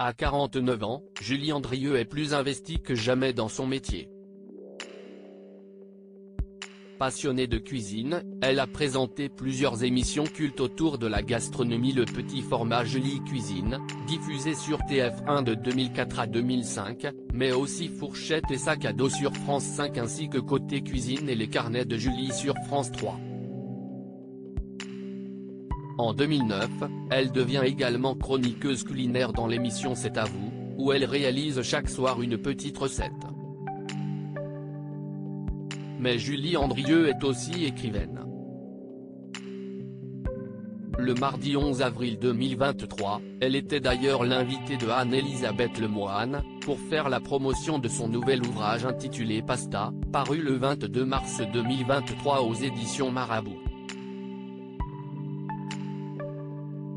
À 49 ans, Julie Andrieux est plus investie que jamais dans son métier. Passionnée de cuisine, elle a présenté plusieurs émissions cultes autour de la gastronomie. Le petit format Julie Cuisine, diffusé sur TF1 de 2004 à 2005, mais aussi Fourchette et Sac à dos sur France 5 ainsi que Côté Cuisine et les carnets de Julie sur France 3. En 2009, elle devient également chroniqueuse culinaire dans l'émission C'est à vous, où elle réalise chaque soir une petite recette. Mais Julie Andrieux est aussi écrivaine. Le mardi 11 avril 2023, elle était d'ailleurs l'invitée de Anne-Elisabeth Lemoine, pour faire la promotion de son nouvel ouvrage intitulé Pasta, paru le 22 mars 2023 aux éditions Marabout.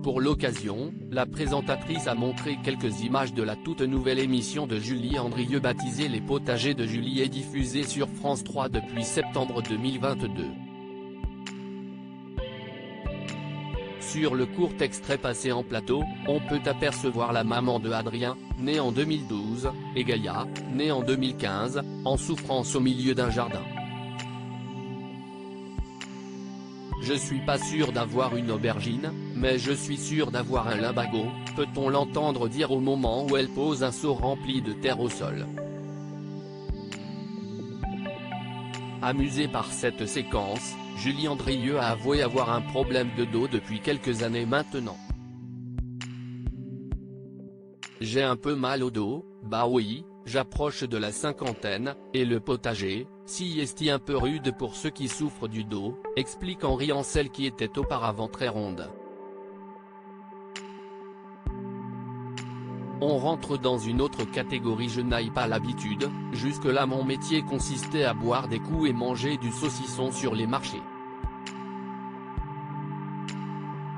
Pour l'occasion, la présentatrice a montré quelques images de la toute nouvelle émission de Julie Andrieux baptisée Les Potagers de Julie et diffusée sur France 3 depuis septembre 2022. Sur le court extrait passé en plateau, on peut apercevoir la maman de Adrien, né en 2012, et Gaïa, née en 2015, en souffrance au milieu d'un jardin. Je suis pas sûr d'avoir une aubergine, mais je suis sûr d'avoir un limbago, peut-on l'entendre dire au moment où elle pose un seau rempli de terre au sol. Amusée par cette séquence, Julie Andrieux a avoué avoir un problème de dos depuis quelques années maintenant. J'ai un peu mal au dos, bah oui, j'approche de la cinquantaine, et le potager, si est un peu rude pour ceux qui souffrent du dos, explique en riant celle qui était auparavant très ronde. On rentre dans une autre catégorie. Je n'ai pas l'habitude, jusque-là mon métier consistait à boire des coups et manger du saucisson sur les marchés.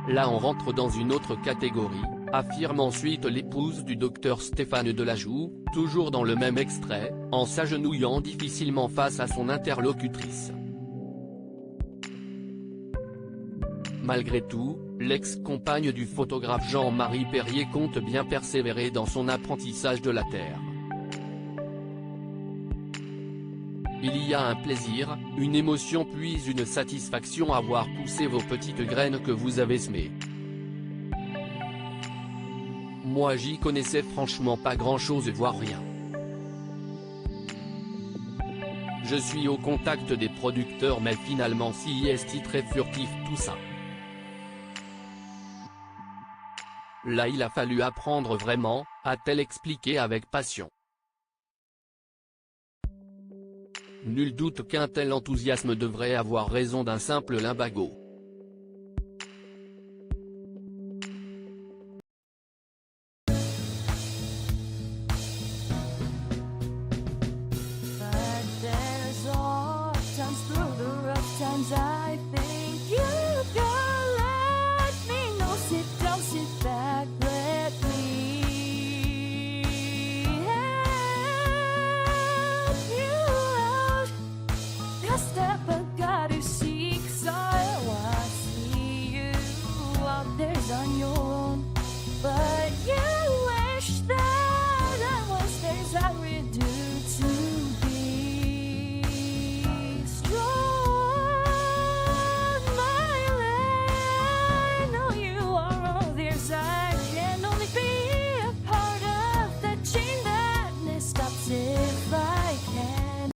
Là on rentre dans une autre catégorie, affirme ensuite l'épouse du docteur Stéphane Delajoux, toujours dans le même extrait, en s'agenouillant difficilement face à son interlocutrice. Malgré tout, l'ex-compagne du photographe Jean-Marie Perrier compte bien persévérer dans son apprentissage de la terre. Il y a un plaisir, une émotion puis une satisfaction à voir pousser vos petites graines que vous avez semées. Moi j'y connaissais franchement pas grand-chose voire rien. Je suis au contact des producteurs mais finalement si est très furtif tout ça. Là il a fallu apprendre vraiment, a-t-elle expliqué avec passion. Nul doute qu'un tel enthousiasme devrait avoir raison d'un simple limbago.